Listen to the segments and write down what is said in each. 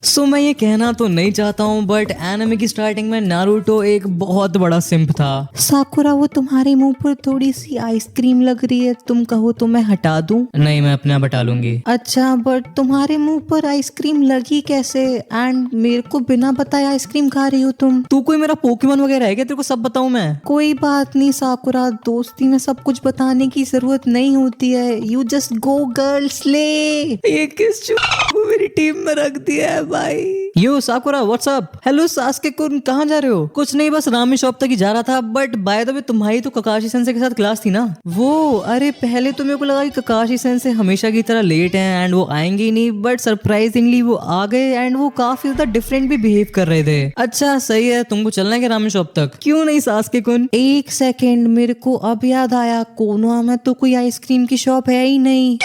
सो मैं ये कहना तो नहीं चाहता हूँ बट एनिमे की स्टार्टिंग में नारुतो एक बहुत बड़ा सिंप था। साकुरा वो तुम्हारे मुंह पर थोड़ी सी आइसक्रीम लग रही है, तुम कहो तो मैं हटा दूं? नहीं, मैं अपने आप हटा लूंगी। अच्छा, बट तुम्हारे मुंह पर आइसक्रीम लगी कैसे? एंड मेरे को बिना बताए आइसक्रीम खा रही हो तुम? तू कोई मेरा पोकेमोन वगैरह है क्या? तेरे को सब बताऊं मैं? कोई बात नहीं साकुरा, दोस्ती में सब कुछ बताने की जरूरत नहीं होती है। You just go girl slay. ये किस को मेरी टीम में रख दिया है भाई। यो साकुरा व्हाट्सअप। हेलो सास्के कुन, कहाँ जा रहे हो? कुछ नहीं, बस रामी शॉप तक ही जा रहा था। बट बाय द वे तुम्हारी तो ककाशी सेंसे के साथ क्लास थी ना? वो अरे पहले तो मेरे को लगा कि ककाशी सेंसे हमेशा की तरह लेट हैं एंड वो आएंगे ही नहीं, बट सरप्राइजिंगली वो आ गए एंड वो काफी ज्यादा डिफरेंट भी बिहेव कर रहे थे। अच्छा सही है, तुमको चलना है क्या रामी शॉप तक? क्यों नहीं सास्के कुन? एक सेकेंड, मेरे को अब याद आया, कोनोहा में तो कोई आइसक्रीम की शॉप है ही नहीं।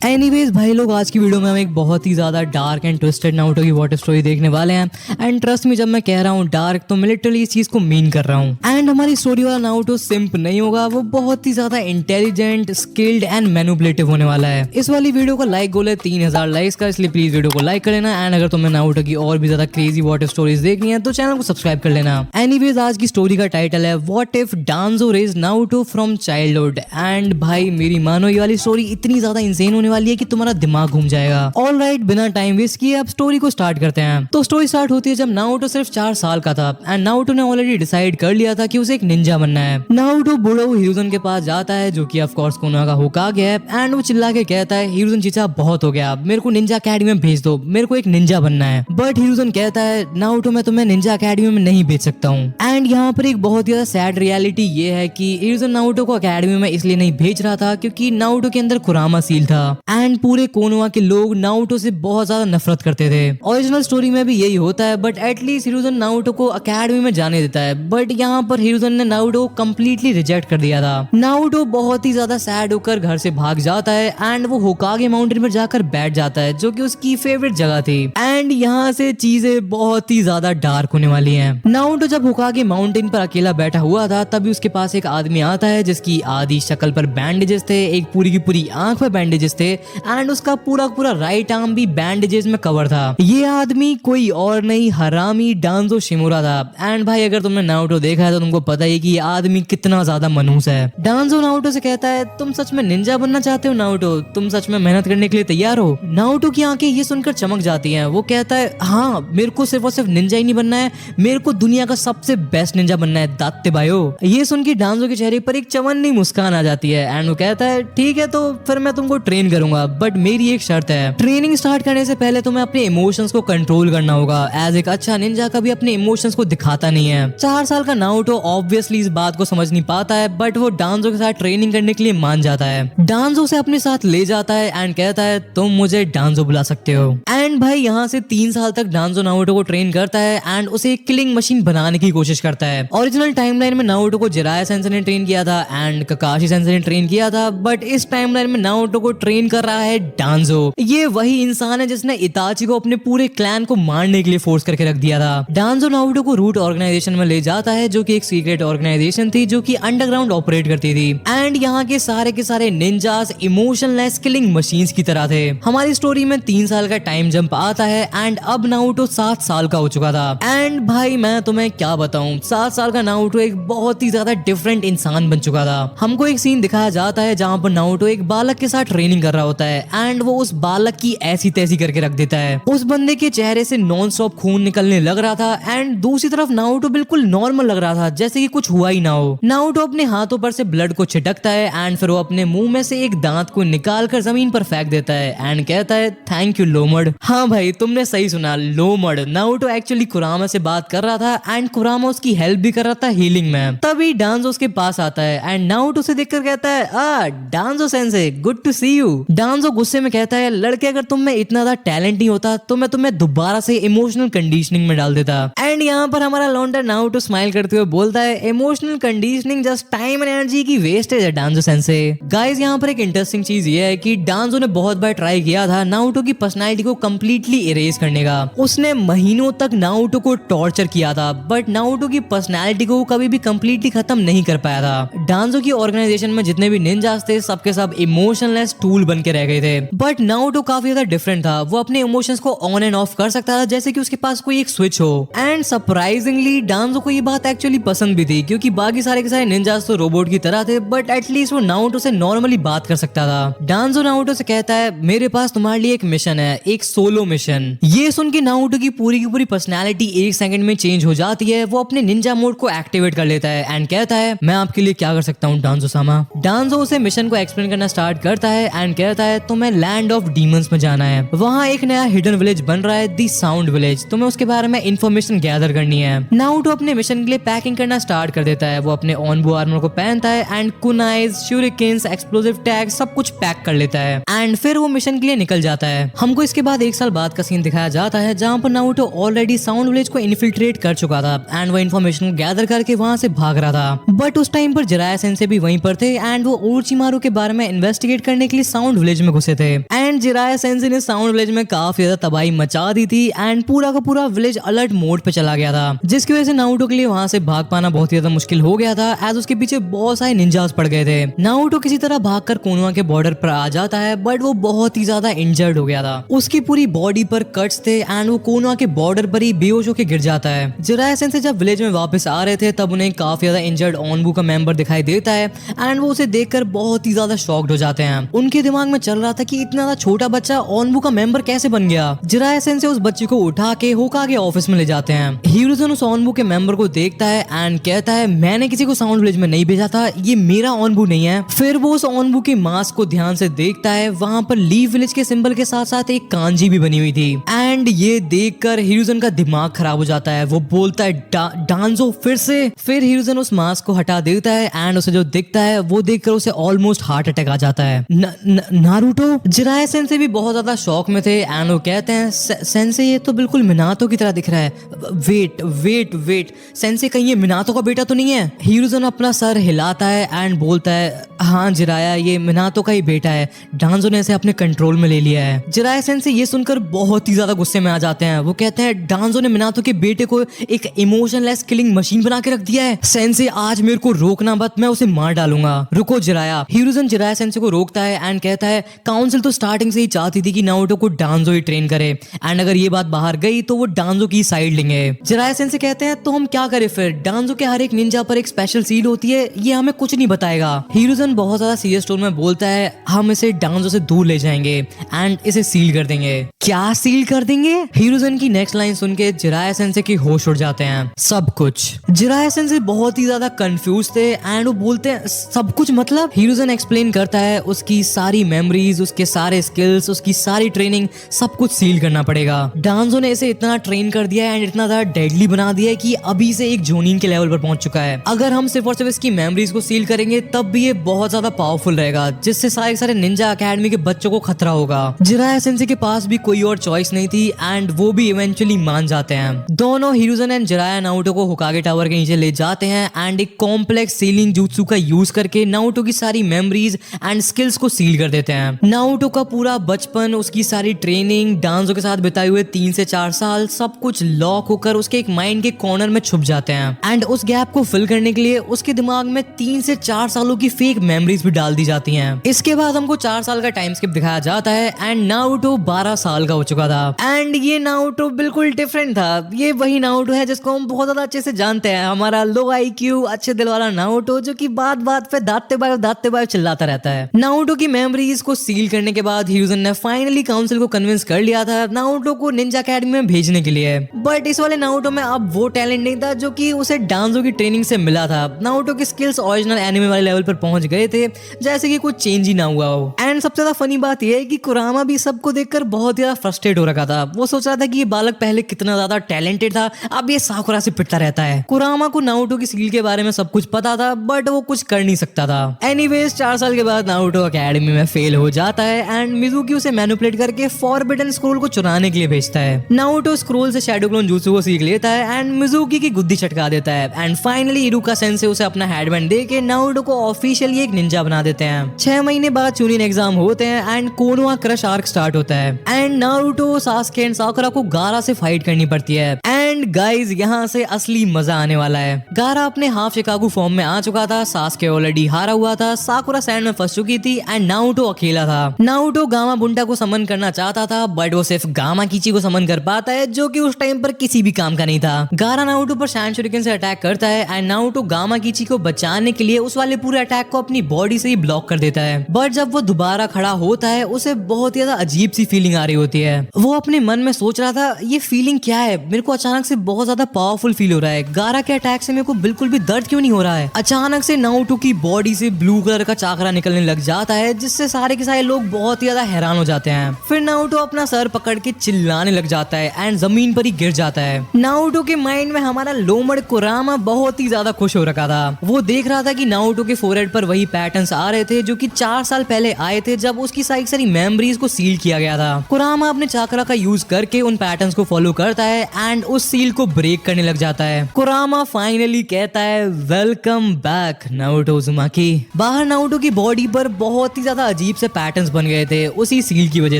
एनीवेज भाई लोग, आज की वीडियो में हम एक बहुत ही ज्यादा डार्क एंड ट्विस्टेड नारुतो की वॉटर स्टोरी देखने वाले हैं। एंड ट्रस्ट मी, जब मैं कह रहा हूँ डार्क तो मैं लिटरली इस चीज को मीन कर रहा हूँ। एंड हमारी स्टोरी वाला नारुतो सिंप नहीं होगा, वो बहुत ही ज्यादा इंटेलिजेंट, स्किल्ड एंड मैनिपुलेटिव होने वाला है। इस वाली वीडियो का लाइक गोल है 3000 लाइक्स का, इसलिए प्लीज वीडियो को लाइक कर लेना। एंड अगर तुम्हें नारुतो की और भी ज्यादा क्रेजी वॉटर स्टोरीज देखनी है तो चैनल को सब्सक्राइब कर लेना। एनीवेज आज की स्टोरी का टाइटल है what if Danzo raise Naruto from childhood. And भाई मेरी मानो, ये वाली स्टोरी इतनी ज्यादा इंसेन होने वाली है कि तुम्हारा दिमाग घूम जाएगा। ऑलराइट, बिना टाइम वेस्ट किए अब स्टोरी को स्टार्ट करते हैं। तो स्टोरी स्टार्ट होती है जब नारुतो सिर्फ 4 साल का था एंड नारुतो ने ऑलरेडी डिसाइड कर लिया था कि उसे एक निंजा बनना है। नारुतो बूढ़ो हिरुज़न के पास जाता है, जो कि ऑफ कोर्स कोनोहा का होकागे है। एंड वो चिल्ला के कहता है, हिरुज़न चीचा बहुत हो गया, मेरे को निंजा अकेडमी में भेज दो, मेरे को एक निंजा बनना है। बट हिरुज़न कहता है, नारुतो मैं तुम्हें निंजा अकेडमी में नहीं भेज सकता हूँ। एंड यहाँ पर एक बहुत ज्यादा सैड रियलिटी ये है कि हिरुज़न नारुतो को अकेडमी में इसलिए नहीं भेज रहा था क्योंकि नारुतो के अंदर कुरामा सील था एंड पूरे कोनोहा के लोग नारुतो से बहुत ज्यादा नफरत करते थे। ओरिजिनल स्टोरी में भी यही होता है, बट एटलीस्ट हिरुज़न नारुतो को अकेडमी में जाने देता है। बट यहाँ पर हिरुज़न ने नारुतो को कम्प्लीटली रिजेक्ट कर दिया था। नारुतो बहुत ही ज्यादा सैड होकर घर से भाग जाता है एंड वो होकागे माउंटेन पर जाकर बैठ जाता है, जो कि उसकी फेवरेट जगह थी। एंड यहाँ से चीजें बहुत ही ज्यादा डार्क होने वाली हैं। नारुतो जब होकागे माउंटेन पर अकेला बैठा हुआ था तभी उसके पास एक आदमी आता है जिसकी आधी शक्ल पर बैंडेजेस थे, एक पूरी की पूरी आंख पर बैंडेजेस थे एंड उसका पूरा पूरा राइट आर्म भी बैंडेजेस में कवर था। ये आदमी कोई और नहीं, हरामी डांजो शिमुरा था। एंड भाई अगर तुमने नारुतो देखा है तो तुमको पता है कि ये आदमी कितना ज्यादा मनहूस है। डांजो नारुतो से कहता है, तुम सच में निंजा बनना चाहते हो नारुतो? तुम सच में मेहनत करने के लिए तैयार हो? नारुतो की आंखें ये सुनकर चमक जाती हैं। वो कहता है, हाँ मेरे को सिर्फ और सिर्फ निंजा ही नहीं बनना है, मेरे को दुनिया का सबसे बेस्ट निंजा बनना है दात्ते भाइयो। ये सुन के डांजो के चेहरे पर एक चवन्नी मुस्कान आ जाती है एंड वो कहता है, ठीक है तो फिर मैं तुमको ट्रेन करूंगा, बट मेरी एक शर्त है। ट्रेनिंग स्टार्ट करने से पहले तुम्हें अपने इमोशंस को कंट्रोल करना होगा। एज एक अच्छा निंजा कभी अपने इमोशंस को दिखाता नहीं है। 4 साल का नारुतो ऑब्वियसली इस बात को समझ नहीं पाता है, बट वो डांजो के साथ ट्रेनिंग करने के लिए मान जाता है। डांजो से अपने साथ ले जाता है एंड कहता है, तुम मुझे डांजो बुला सकते हो। एंड भाई यहाँ से 3 साल तक डांजो नारुतो को ट्रेन करता है एंड उसे एक किलिंग मशीन बनाने की कोशिश करता है। ओरिजिनल टाइमलाइन में नारुतो को जिराया सेंसे ने ट्रेन किया था एंड ककाशी सेंसे ने ट्रेन किया था, बट इस टाइमलाइन में नारुतो को ट्रेन कर रहा है डांजो। ये वही इंसान है जिसने इताची को अपने पूरे क्लैन को मारने के लिए फोर्स करके रख दिया था। डांजो नारुतो को रूट ऑर्गेनाइजेशन में ले जाता है, जो कि एक सीक्रेट ऑर्गेनाइजेशन थी जो कि अंडरग्राउंड ऑपरेट करती थी। एंड यहाँ के सारे निंजास इमोशनलेस किलिंग मशीन्स की तरह थे। हमारी स्टोरी में 3 साल का टाइम जंप आता है एंड अब नारुतो 7 साल का हो चुका था। एंड भाई मैं तुम्हें क्या बताऊं, 7 साल का नारुतो एक बहुत ही ज्यादा डिफरेंट इंसान बन चुका था। हमको एक सीन दिखाया जाता है जहाँ पर नारुतो एक बालक के साथ ट्रेनिंग कर रहा होता है एंड वो उस बालक की ऐसी तैसी करके रख देता है। उस बंदे के चेहरे से नॉन स्टॉप खून निकलने लग रहा था एंड दूसरी तरफ नारुतो बिल्कुल नॉर्मल लग रहा था, जैसे कि कुछ हुआ ही ना हो। नारुतो अपने हाथों पर से ब्लड को छिटकता है एंड फिर वो अपने मुंह में से एक दांत को निकाल कर जमीन पर फेंक देता है एंड कहता है, थैंक यू लोमड़। हाँ भाई तुमने सही सुना, लोमड़। नारुतो एक्चुअली कुरामा से बात कर रहा था एंड कुरामा उसकी हेल्प भी कर रहा था हीलिंग में। तभी डांजो उसके पास आता है एंड नारुतो से देखकर कहता है, डांजो सेंसे good to see you. Danzo गुस्से में कहता है, लड़के अगर तुम में इतना ज्यादा टैलेंट नहीं होता तो मैं तुम्हें दोबारा से इमोशनल कंडीशनिंग में डाल देता। एंड यहाँ पर हमारा लौंडा नारुतो स्माइल करते हुए बोलता है, emotional conditioning just time and energy की वेस्टेज है डांजो सेंसे। गाइस यहाँ पर एक इंटरेस्टिंग चीज ये है कि डांजो ने बहुत बार ट्राई किया था नारुतो की पर्सनालिटी को कम्प्लीटली इरेज करने का। उसने महीनों तक नारुतो को टॉर्चर किया था, बट नारुतो की पर्सनालिटी को कभी भी कम्प्लीटली खत्म नहीं कर पाया था। डांजो की ऑर्गेनाइजेशन में जितने भी निंजास थे सबके सब इमोशनलेस टूल बन के रह गए थे। बट नारुतो काफी ज्यादा डिफरेंट था, वो अपने इमोशंस को ऑन एंड ऑफ कर सकता था जैसे कि उसके पास कोई एक स्विच हो। एंड सरप्राइजिंगली डांजो को ये बात एक्चुअली पसंद भी थी, क्योंकि बाकी सारे के सारे निंजास तो रोबोट की तरह थे, बट एटलीस्ट वो नारुतो से नॉर्मली बात कर सकता था। डांजो नारुतो से कहता है मेरे पास तुम्हारे लिए एक मिशन है, एक सोलो मिशन। ये सुन के नारुतो की पूरी पर्सनैलिटी एक सेकंड में चेंज हो जाती है। वो अपने निंजा मोड को एक्टिवेट कर लेता है एंड कहता है मैं आपके लिए क्या कर सकता हूँ डांजो सामा। डांजो उसे मिशन को एक्सप्लेन करना स्टार्ट करता है एंड कहता है तुम्हें लैंड ऑफ डीमंस में जाना है, वहाँ एक नया हिडन विलेज बन रहा है, दी साउंड विलेज, तुम्हें उसके बारे में इंफॉर्मेशन गैदर करनी है। नारुतो अपने मिशन के लिए पैकिंग करना स्टार्ट कर देता है। वो अपने ऑनबो आर्मर को पहनता है एंड कुनाइज, शूरिकेन्स, एक्सप्लोसिव टैग्स सब कुछ पैक कर लेता है एंड फिर वो मिशन के लिए निकल जाता है। हमको इसके बाद 1 साल बाद का सीन दिखाया जाता है जहाँ पर नारुतो ऑलरेडी साउंड विलेज को इन्फिल्ट्रेट कर चुका था एंड वो इन्फॉर्मेशन को गैदर करके वहाँ से भाग रहा था। बट उस टाइम पर जिराया सेंसेई भी वहीं पर थे एंड वो ओरोचिमारू के बारे में इन्वेस्टिगेट करने के लिए साउंड विलेज में घुसे थे एंड जिराया सेंसेई ने साउंड विलेज में काफी ज्यादा तबाही मचा दी थी एंड पूरा का पूरा विलेज अलर्ट मोड पे चला गया था, जिसकी वजह से नारुतो के लिए वहां से भाग पाना बहुत ही ज्यादा मुश्किल हो गया था एज उसके पीछे बहुत सारे निंजास पड़ गए थे। नारुतो किसी तरह भागकर कोनोहा के बॉर्डर पर आ जाता है बट वो बहुत ही ज्यादा इंजर्ड हो गया था, उसकी पूरी बॉडी पर कट्स थे एंड वो कोनोहा के बॉर्डर पर ही बेहोश होकर गिर जाता है। जिराया सेंसेई जब विलेज में वापस आ रहे थे तब उन्हें काफी ज्यादा इंजर्ड ऑनबू का मेंबर दिखाई देता है एंड वो उसे देखकर बहुत ही ज्यादा शॉक्ड हो जाते हैं। उनके दिमाग में चल रहा था कि इतना ज्यादा छोटा बच्चा ऑनबू का मेंबर कैसे बन गया। जिराया सेंसेई उस बच्चे को उठा के होकागे ऑफिस में ले जाते हैं। हिरुज़न उस ऑनबू के मेंबर को देखता है एंड कहता है मैंने किसी को साउंड विलेज में नहीं भेजा था, ये मेरा ऑनबू नहीं है। फिर वो उस ऑनबू की मास्क को ध्यान से देखता है, वहां पर लीव विलेज के सिंबल के साथ साथ एक कांजी भी बनी हुई थी एंड ये देखकर हिरुज़न का दिमाग खराब हो जाता है। वो बोलता है डांजो फिर से। फिर हिरुज़न उस मास्क को हटा देता है एंड उसे जो दिखता है वो देखकर उसे ऑलमोस्ट हार्ट अटैक आ जाता है। नारुतो। जिराया सेंसेई भी बहुत ज्यादा शॉक में थे एंड वो कहते हैं सेंसेई ये तो बिल्कुल मिनातो की तरह दिख रहा है। वेट सेंसेई कहीं ये मिनातो का बेटा तो नहीं है? हिरुज़न अपना सर हिलाता है एंड बोलता है हाँ जिराया ये मिनातो का ही बेटा है, डांजो ने इसे अपने कंट्रोल में ले लिया है। जिराया सेंसेई ये सुनकर बहुत ही ज्यादा गुस्से में आ जाते हैं। वो कहते हैं डांजो ने मिनातो के बेटे को एक इमोशनलेस किलिंग मशीन बना के रख दिया है। सेंसेई आज मेरे को रोकना मत, मैं उसे मार डालूंगा। रुको जिराया। हिरुज़न जिराया सेंसेई को रोकता है एंड कहता है काउंसिल तो स्टार्टिंग से ही चाहती थी कि नारुतो को डांजो ही ट्रेन करे एंड अगर ये बात बाहर गई तो वो डांजो की साइड लेंगे। जिराया सेंसेई कहते हैं तो हम क्या करें फिर? डांजो के हर एक निंजा पर एक स्पेशल सील होती है, ये हमें कुछ नहीं बताएगा। हिरुज़न बहुत ज्यादा सीरियस टोन में बोलता है हम इसे डांजो से दूर ले जाएंगे एंड इसे सील कर देंगे। क्या सील कर देंगे? हिरुज़न की नेक्स्ट लाइन सुन के जिराया सेंसेई की होश उड़ जाते हैं। सब कुछ। जिराया सेंसेई बहुत ही ज्यादा कंफ्यूज थे एंड वो बोलते हैं सब कुछ मतलब? हिरुज़न एक्सप्लेन करता है उसकी सारी मेमोरीज, उसके सारे स्किल्स, उसकी सारी ट्रेनिंग, सब कुछ सील करना पड़ेगा। डांजो ने इसे इतना ट्रेन कर दिया है एंड इतना ज्यादा डेडली बना दिया है कि अभी से एक जोनिन के लेवल पर पहुंच चुका है। अगर हम सिर्फ और सिर्फ इसकी मेमोरीज को सील करेंगे तब भी ये बहुत ज्यादा पावरफुल रहेगा, जिससे सारे निंजा अकेडमी के बच्चों को खतरा होगा। जिराया सेंसेई के पास भी कोई और चॉइस नहीं थी एंड वो भी इवेंचुअली मान जाते हैं। दोनों हिरुज़न एंड जिराया नारुतो को होकागे टावर के नीचे ले जाते हैं एंड एक कॉम्प्लेक्स सीलिंग jutsu का यूज करके नारुतो की सारी मेमोरीज एंड स्किल्स को सील कर देते हैं। नारुतो का पूरा बचपन, उसकी सारी ट्रेनिंग, डांजो के साथ बिताए हुए 3 से 4 साल, सब कुछ लॉक होकर उसके एक माइंड के कॉर्नर में छुप जाते हैं एंड उस गैप को फिल करने के लिए उसके दिमाग में 3 से 4 सालों की फेक मेमोरीज भी डाल दी जाती हैं। इसके बाद हमको 4 साल का टाइम स्किप दिखाया जाता है एंड नारुतो 12 साल का हो चुका था एंड ये नारुतो बिल्कुल डिफरेंट था। ये वही नारुतो है जिसको हम बहुत ज्यादा अच्छे से जानते हैं, हमारा लो IQ अच्छे दिल वाला नारुतो जो कि बात पे दांतते बाय चिल्लाता रहता है। नारुतो की मेमोरीज को सील करने के बाद हिरुज़न ने फाइनली काउंसिल को कन्विंस कर लिया था नारुतो को निंजा अकेडमी में भेजने के लिए। बट इस वाले नारुतो में अब वो टैलेंट नहीं था जो कि उसे डांजो की ट्रेनिंग से मिला था। नारुतो की स्किल्स ओरिजिनल एनिमे वाले लेवल पर पहुंच गए थे, जैसे कि कुछ चेंज ही ना हुआ हो। एंड सबसे ज्यादा फनी बात यह है कि कुरामा भी सबको देखकर बहुत ज्यादा फ्रस्ट्रेट हो रखा था। वो सोच रहा था कि ये बालक पहले कितना ज्यादा टैलेंटेड था, अब ये साकुरा से पिटता रहता है। कुरामा को नारुतो की सील के बारे में सब कुछ पता था बट वो कुछ कर नहीं सकता था। एनीवेज 4 साल के बाद नारुतो अकेडमी में फेल हो जाता है एंड मिजुकी उसे मैनिपुलेट करके फॉरबिडन स्क्रोल को चुराने के लिए भेजता है। नारुतो स्क्रोल से शैडो क्लोन jutsu को सीख लेता है एंड मिजुकी की गुद्दी चटका देता है एंड फाइनली इरुका सेंसेई उसे अपना हेडबैंड देके नारुतो को ऑफिशियली एक निंजा बना देते हैं। 6 महीने बाद चुनिन एग्जाम होते हैं and Konoha crush arc start होता है एंड नारुतो, सास्के एंड साकुरा को गारा से फाइट करनी पड़ती है एंड एंड गाइज यहाँ से असली मजा आने वाला है। गारा अपने हाफ शिकागो फॉर्म में आ चुका था, सास्के ऑलरेडी हारा हुआ था, साकुरा सैंड में फंस चुकी थी एंड नारुतो अकेला था। नारुतो गामा बुंटा को समन करना चाहता था बट वो सिर्फ गामा कीची को समन कर पाता है जो कि उस टाइम पर किसी भी काम का नहीं था। गारा नारुतो पर सैंड शuriken से अटैक करता है एंड नारुतो गामा कीची को बचाने के लिए उस वाले पूरे अटैक को अपनी बॉडी से ही ब्लॉक कर देता है। बट जब वो दोबारा खड़ा होता है उसे बहुत ज्यादा अजीब सी फीलिंग आ रही होती है। वो अपने मन में सोच रहा था ये फीलिंग क्या है, मेरे को अचानक से बहुत ज्यादा पावरफुल फील हो रहा है, गारा के अटैक से मेरे को बिल्कुल भी दर्द क्यों नहीं हो रहा है। अचानक से नारुतो की बॉडी से ब्लू कलर का चाकरा निकलने लग जाता है जिससे सारे के सारे लोग बहुत ही ज्यादा हैरान हो जाते हैं। फिर नारुतो अपना सर पकड़ के चिल्लाने लग जाता है एंड जमीन पर ही गिर जाता है। नारुतो के माइंड में हमारा लोमड़ कुरामा बहुत ही ज्यादा खुश हो रखा था। वो देख रहा था कि नारुतो के फोरहेड पर वही पैटर्न्स आ रहे थे जो कि 4 साल पहले आए थे जब उसकी सारी मेमोरीज को सील किया गया था। कुरामा अपने चाकरा का यूज करके उन पैटर्न्स को फॉलो करता है एंड उस सील को ब्रेक करने लग जाता है। कुरामा फाइनली कहता है वेलकम बैक नारुतो उज़ुमाकी। बाहर नारुतो की बॉडी पर बहुत ही ज्यादा अजीब से पैटर्न्स बन गए थे उसी सील की वजह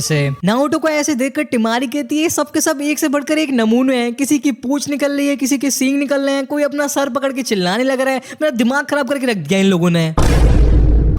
से। नारुतो को ऐसे देखकर टिमारी कहती है सब के सब एक से बढ़कर एक नमूने हैं, किसी की पूंछ निकल रही है, किसी के सींग निकल रहे हैं, कोई अपना सर पकड़ के चिल्लाने लग रहा है। मेरा दिमाग खराब करके रख दिया इन लोगों ने।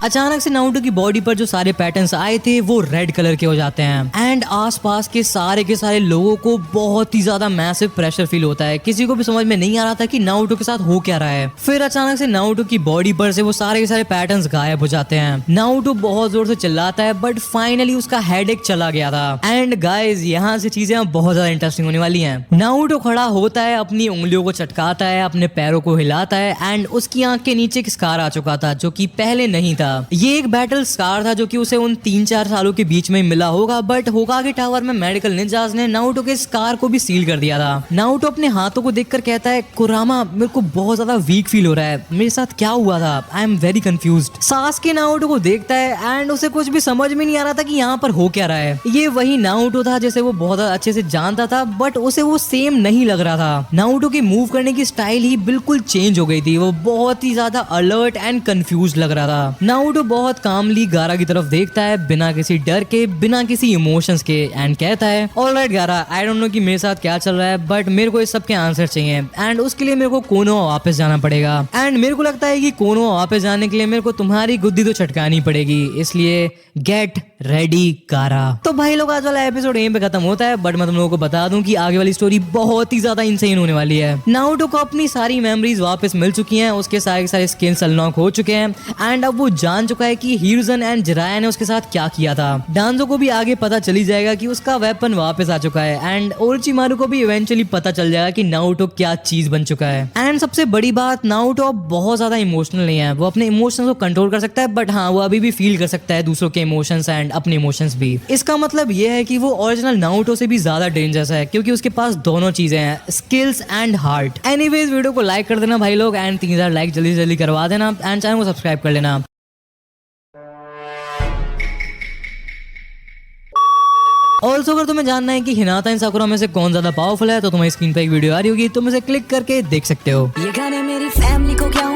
अचानक से नारुतो की बॉडी पर जो सारे पैटर्न्स आए थे वो रेड कलर के हो जाते हैं एंड आसपास के सारे लोगों को बहुत ही ज्यादा मैसिव प्रेशर फील होता है। किसी को भी समझ में नहीं आ रहा था कि नारुतो के साथ हो क्या रहा है। फिर अचानक से नारुतो की बॉडी पर से वो सारे के सारे पैटर्न्स गायब हो जाते हैं। नारुतो बहुत जोर से चिल्लाता है बट फाइनली उसका हेडेक चला गया था। एंड गाइज यहाँ से चीजें बहुत ज्यादा इंटरेस्टिंग होने वाली हैं। नारुतो खड़ा होता है, अपनी उंगलियों को चटकाता है, अपने पैरों को हिलाता है एंड उसकी आंख के नीचे एक स्कार आ चुका था जो कि पहले नहीं था। ये एक बैटल स्कार था जो कि उसे उन 3-4 सालों के बीच में मिला होगा बट होकागे टावर में मेडिकल निंजास ने नारुतो के स्कार को भी सील कर दिया था। नारुतो अपने हाथों को देखकर कहता है कुरामा मेरे को बहुत ज्यादा वीक फील हो रहा है, मेरे साथ क्या हुआ था, I am very confused. Sasuke Naruto को देखता है एंड उसे कुछ भी समझ में नहीं आ रहा था कि यहाँ पर हो क्या रहा है। ये वही नारुतो था जैसे वो बहुत अच्छे से जानता था बट उसे वो सेम नहीं लग रहा था। नारुतो की मूव करने की स्टाइल ही बिल्कुल चेंज हो गई थी, वो बहुत ही ज्यादा अलर्ट एंड कंफ्यूज लग रहा था। नारुतो बहुत कामली गारा की तरफ देखता है बिना किसी डर के, बिना किसी इमोशंस के एंड कहता है ऑलराइट गारा, आई डोंट नो कि मेरे साथ क्या चल रहा है बट मेरे को इस सब के आंसर चाहिए एंड उसके लिए मेरे को कोनोहा वापस जाना पड़ेगा एंड मेरे को लगता है कि कोनोहा वापस जाने के लिए मेरे को तुम्हारी गुद्दी तो छटकानी पड़ेगी, इसलिए गेट रेडी गारा। तो भाई लोग आज वाला एपिसोड यहीं पे खत्म होता है बट मैं तुम लोगों को बता दूं कि आगे वाली स्टोरी बहुत ही ज्यादा इंसेन होने वाली है। नारुतो को अपनी सारी मेमोरीज वापस मिल चुकी हैं, उसके सारे स्किल्स अनलॉक हो चुके हैं एंड अब वो जान चुका है कि हिरुzen एंड जिराया ने उसके साथ क्या किया था। डांजो को भी आगे पता चली जाएगा कि उसका वेपन वापस आ चुका है एंड ओरोचिमारू को भी इवेंचुअली पता चल जाएगा कि नारुतो क्या चीज बन चुका है। एंड सबसे बड़ी बात, नारुतो अब बहुत ज्यादा इमोशनल नहीं है, वो अपने इमोशंस को कंट्रोल कर सकता है बट हाँ वो अभी भी फील कर सकता है दूसरों के इमोशंस एंड अपने इमोशंस भी। इसका मतलब ये है कि वो ओरिजिनल नारुतो से भी ज्यादा डेंजरस है क्योंकि उसके पास दोनों चीजें हैं, skills and heart. Anyways video को लाइक कर देना भाई लोग एंड 3000 लाइक जल्दी जल्दी करवा देना एंड चैनल को सब्सक्राइब कर लेना। ऑल्सो अगर तुम्हें जानना है कि हिनाता इन साकुरा में से कौन ज्यादा पावरफुल है तो तुम्हारी स्क्रीन पे एक वीडियो आ रही होगी, तुम इसे क्लिक करके देख सकते हो। ये गाने मेरी फैमिली को क्या